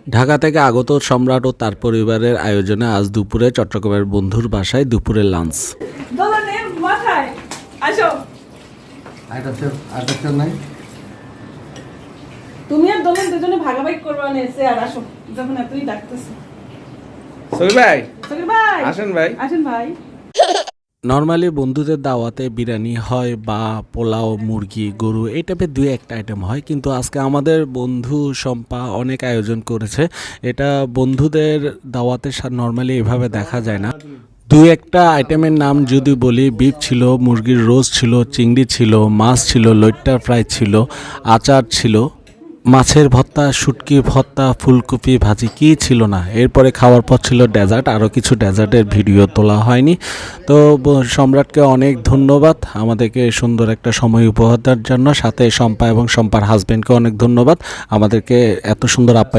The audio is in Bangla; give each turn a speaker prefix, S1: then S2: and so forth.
S1: ঢাকা থেকে আগত সম্রাট ও তার পরিবারের আয়োজনে আজ দুপুরে চট্টগ্রামের বন্ধুর বাসায় দুপুরের লাঞ্চ।
S2: তুমি আর দোলন দুজনে ভাগাভাগি করবা না, এসে আর আসো যখন এতই ডাকতেছে।
S3: সকির ভাই
S2: সকির ভাই
S3: আসেন ভাই।
S2: আসেন ভাই।
S1: নর্মালি বন্ধুদের দাওয়াতে বিরিয়ানি হয় বা পোলাও, মুরগি, গরু এই টাইপের দুই একটা আইটেম হয়, কিন্তু আজকে আমাদের বন্ধু শম্পা অনেক আয়োজন করেছে। এটা বন্ধুদের দাওয়াতে নর্মালি এভাবে দেখা যায় না। দুই একটা আইটেমের নাম যদি বলি, বিফ ছিল, মুরগির রোস্ট ছিল, চিংড়ি ছিল, মাছ ছিল, লইট্টা ফ্রাই ছিল, আচার ছিল, মাছের ভর্তা, শুটকি ভর্তা, ফুলকপি ভাজি, কি ছিল না। এরপরে খাওয়ার পর ছিল ডেজার্ট, আরও কিছু ডেজার্টের ভিডিও তোলা হয়নি। তো সম্রাটকে অনেক ধন্যবাদ আমাদেরকে সুন্দর একটা সময় উপহার দেওয়ার জন্য, সাথে শম্পা এবং শম্পার হাজব্যান্ডকে অনেক ধন্যবাদ আমাদেরকে এত সুন্দর আপ্যায়ন